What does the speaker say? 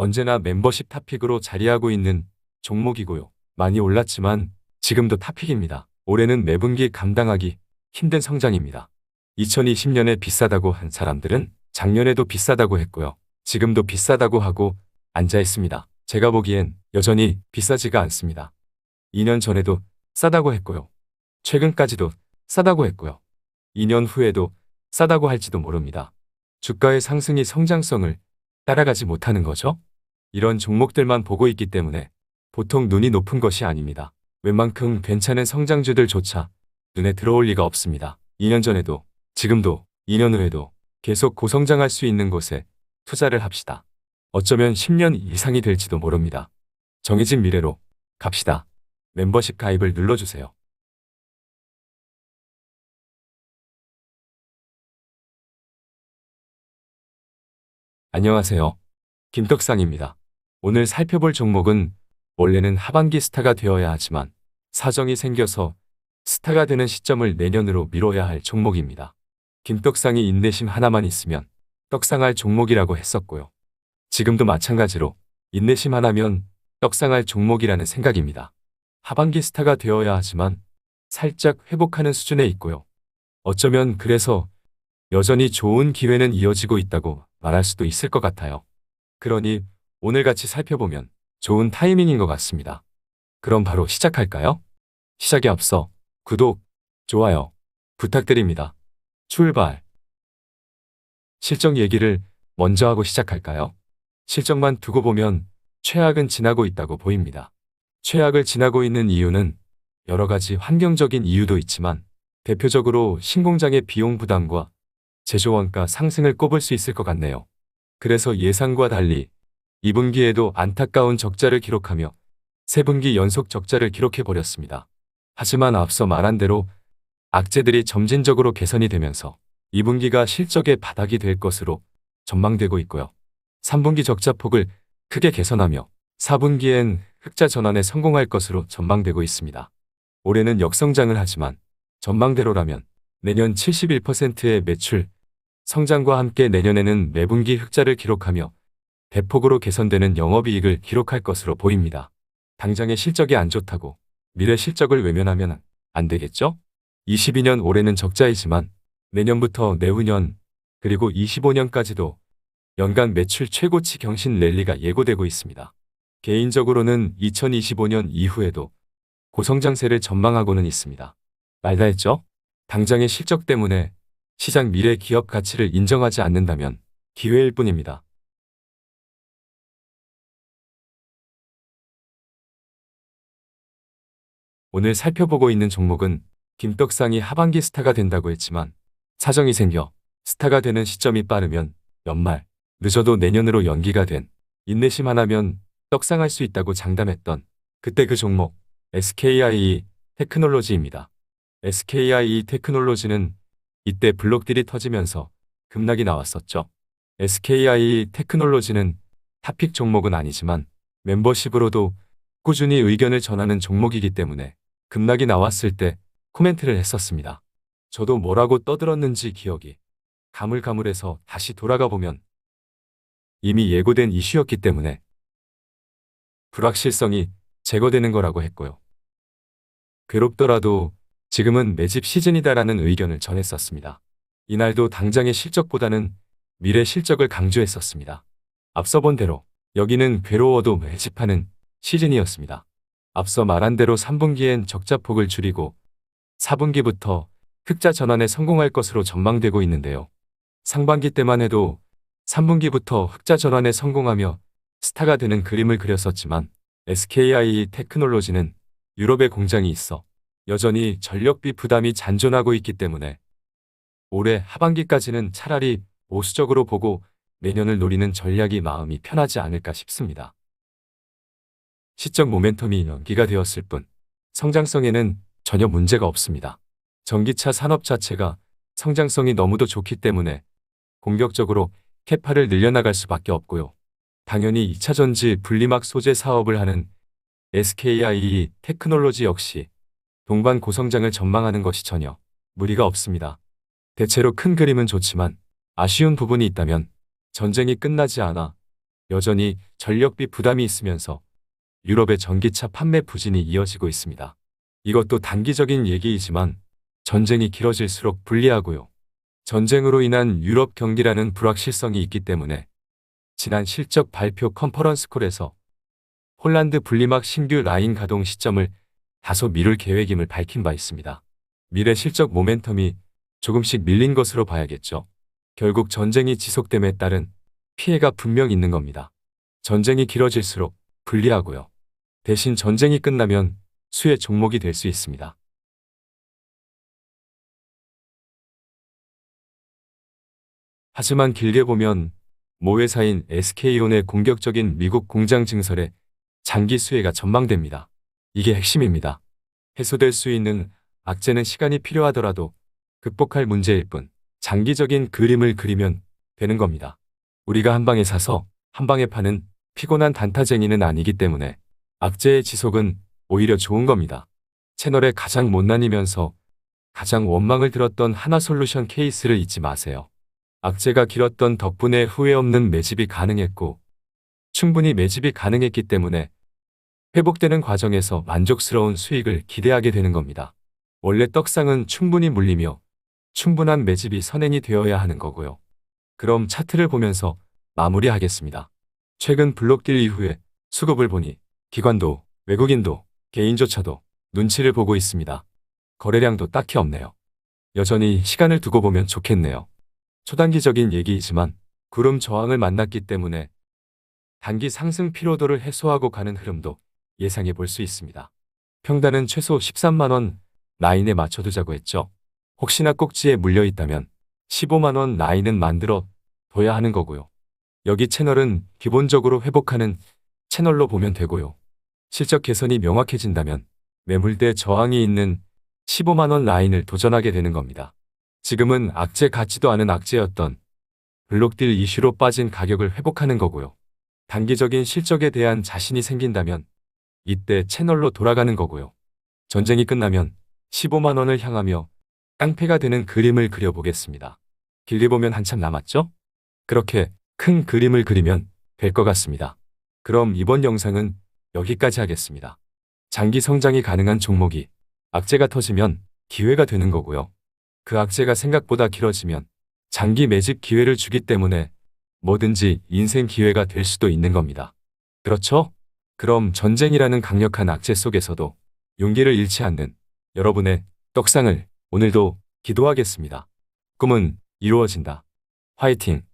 언제나 멤버십 탑픽으로 자리하고 있는 종목이고요. 많이 올랐지만 지금도 탑픽입니다. 올해는 매분기 감당하기 힘든 성장입니다. 2020년에 비싸다고 한 사람들은 작년에도 비싸다고 했고요. 지금도 비싸다고 하고 앉아 있습니다. 제가 보기엔 여전히 비싸지가 않습니다. 2년 전에도 싸다고 했고요. 최근까지도 싸다고 했고요. 2년 후에도 싸다고 할지도 모릅니다. 주가의 상승이 성장성을 따라가지 못하는 거죠. 이런 종목들만 보고 있기 때문에 보통 눈이 높은 것이 아닙니다. 웬만큼 괜찮은 성장주들조차 눈에 들어올 리가 없습니다. 2년 전에도 지금도 2년 후에도 계속 고성장할 수 있는 곳에 투자를 합시다. 어쩌면 10년 이상이 될지도 모릅니다. 정해진 미래로 갑시다. 멤버십 가입을 눌러주세요. 안녕하세요. 김떡상입니다. 오늘 살펴볼 종목은 원래는 하반기 스타가 되어야 하지만 사정이 생겨서 스타가 되는 시점을 내년으로 미뤄야 할 종목입니다. 김떡상이 인내심 하나만 있으면 떡상할 종목이라고 했었고요. 지금도 마찬가지로 인내심 하나면 떡상할 종목이라는 생각입니다. 하반기 스타가 되어야 하지만 살짝 회복하는 수준에 있고요. 어쩌면 그래서 여전히 좋은 기회는 이어지고 있다고 말할 수도 있을 것 같아요. 그러니 오늘 같이 살펴보면 좋은 타이밍인 것 같습니다. 그럼 바로 시작할까요? 시작에 앞서 구독, 좋아요 부탁드립니다. 출발! 실적 얘기를 먼저 하고 시작할까요? 실적만 두고 보면 최악은 지나고 있다고 보입니다. 최악을 지나고 있는 이유는 여러 가지 환경적인 이유도 있지만 대표적으로 신공장의 비용 부담과 제조 원가 상승을 꼽을 수 있을 것 같네요. 그래서 예상과 달리 2분기에도 안타까운 적자를 기록하며 3분기 연속 적자를 기록해버렸습니다. 하지만 앞서 말한 대로 악재들이 점진적으로 개선이 되면서 2분기가 실적의 바닥이 될 것으로 전망되고 있고요. 3분기 적자폭을 크게 개선하며 4분기엔 흑자 전환에 성공할 것으로 전망되고 있습니다. 올해는 역성장을 하지만 전망대로라면 내년 71%의 매출 성장과 함께 내년에는 매분기 흑자를 기록하며 대폭으로 개선되는 영업이익을 기록할 것으로 보입니다. 당장의 실적이 안 좋다고 미래 실적을 외면하면 안 되겠죠? 22년 올해는 적자이지만 내년부터 내후년 그리고 25년까지도 연간 매출 최고치 경신 랠리가 예고되고 있습니다. 개인적으로는 2025년 이후에도 고성장세를 전망하고는 있습니다. 말다 했죠? 당장의 실적 때문에 시장 미래 기업 가치를 인정하지 않는다면 기회일 뿐입니다. 오늘 살펴보고 있는 종목은 김떡상이 하반기 스타가 된다고 했지만 사정이 생겨 스타가 되는 시점이 빠르면 연말, 늦어도 내년으로 연기가 된 인내심 하나면 떡상할 수 있다고 장담했던 그때 그 종목 SKIE 테크놀로지입니다. SKIE 테크놀로지는 이때 블록딜이 터지면서 급락이 나왔었죠. SKIE 테크놀로지는 탑픽 종목은 아니지만 멤버십으로도 꾸준히 의견을 전하는 종목이기 때문에 급락이 나왔을 때 코멘트를 했었습니다. 저도 뭐라고 떠들었는지 기억이 가물가물해서 다시 돌아가 보면 이미 예고된 이슈였기 때문에 불확실성이 제거되는 거라고 했고요. 괴롭더라도 지금은 매집 시즌이다라는 의견을 전했었습니다. 이날도 당장의 실적보다는 미래 실적을 강조했었습니다. 앞서 본 대로 여기는 괴로워도 매집하는 시즌이었습니다. 앞서 말한 대로 3분기엔 적자폭을 줄이고 4분기부터 흑자 전환에 성공할 것으로 전망되고 있는데요. 상반기 때만 해도 3분기부터 흑자 전환에 성공하며 스타가 되는 그림을 그렸었지만 SKIE 테크놀로지는 유럽에 공장이 있어 여전히 전력비 부담이 잔존하고 있기 때문에 올해 하반기까지는 차라리 보수적으로 보고 내년을 노리는 전략이 마음이 편하지 않을까 싶습니다. 시적 모멘텀이 연기가 되었을 뿐 성장성에는 전혀 문제가 없습니다. 전기차 산업 자체가 성장성이 너무도 좋기 때문에 공격적으로 캐파를 늘려나갈 수밖에 없고요. 당연히 2차전지 분리막 소재 사업을 하는 SKIE 테크놀로지 역시 동반 고성장을 전망하는 것이 전혀 무리가 없습니다. 대체로 큰 그림은 좋지만 아쉬운 부분이 있다면 전쟁이 끝나지 않아 여전히 전력비 부담이 있으면서 유럽의 전기차 판매 부진이 이어지고 있습니다. 이것도 단기적인 얘기이지만 전쟁이 길어질수록 불리하고요. 전쟁으로 인한 유럽 경기라는 불확실성이 있기 때문에 지난 실적 발표 컨퍼런스콜에서 폴란드 분리막 신규 라인 가동 시점을 다소 미룰 계획임을 밝힌 바 있습니다. 미래 실적 모멘텀이 조금씩 밀린 것으로 봐야겠죠. 결국 전쟁이 지속됨에 따른 피해가 분명 있는 겁니다. 전쟁이 길어질수록 불리하고요. 대신 전쟁이 끝나면 수혜 종목이 될 수 있습니다. 하지만 길게 보면 모 회사인 SK온의 공격적인 미국 공장 증설에 장기 수혜가 전망됩니다. 이게 핵심입니다. 해소될 수 있는 악재는 시간이 필요하더라도 극복할 문제일 뿐 장기적인 그림을 그리면 되는 겁니다. 우리가 한 방에 사서 한 방에 파는 피곤한 단타쟁이는 아니기 때문에 악재의 지속은 오히려 좋은 겁니다. 채널에 가장 못난이면서 가장 원망을 들었던 하나솔루션 케이스를 잊지 마세요. 악재가 길었던 덕분에 후회 없는 매집이 가능했고 충분히 매집이 가능했기 때문에 회복되는 과정에서 만족스러운 수익을 기대하게 되는 겁니다. 원래 떡상은 충분히 물리며 충분한 매집이 선행이 되어야 하는 거고요. 그럼 차트를 보면서 마무리하겠습니다. 최근 블록딜 이후에 수급을 보니 기관도 외국인도 개인조차도 눈치를 보고 있습니다. 거래량도 딱히 없네요. 여전히 시간을 두고 보면 좋겠네요. 초단기적인 얘기이지만 구름 저항을 만났기 때문에 단기 상승 피로도를 해소하고 가는 흐름도 예상해 볼 수 있습니다. 평단은 최소 13만원 라인에 맞춰두자고 했죠. 혹시나 꼭지에 물려 있다면 15만원 라인은 만들어 둬야 하는 거고요. 여기 채널은 기본적으로 회복하는 채널로 보면 되고요. 실적 개선이 명확해진다면 매물대 저항이 있는 15만원 라인을 도전하게 되는 겁니다. 지금은 악재 같지도 않은 악재였던 블록딜 이슈로 빠진 가격을 회복하는 거고요. 단기적인 실적에 대한 자신이 생긴다면 이때 채널로 돌아가는 거고요. 전쟁이 끝나면 15만원을 향하며 깡패가 되는 그림을 그려보겠습니다. 길게 보면 한참 남았죠? 그렇게 큰 그림을 그리면 될 것 같습니다. 그럼 이번 영상은 여기까지 하겠습니다. 장기 성장이 가능한 종목이 악재가 터지면 기회가 되는 거고요. 그 악재가 생각보다 길어지면 장기 매집 기회를 주기 때문에 뭐든지 인생 기회가 될 수도 있는 겁니다. 그렇죠? 그럼 전쟁이라는 강력한 악재 속에서도 용기를 잃지 않는 여러분의 떡상을 오늘도 기도하겠습니다. 꿈은 이루어진다. 화이팅!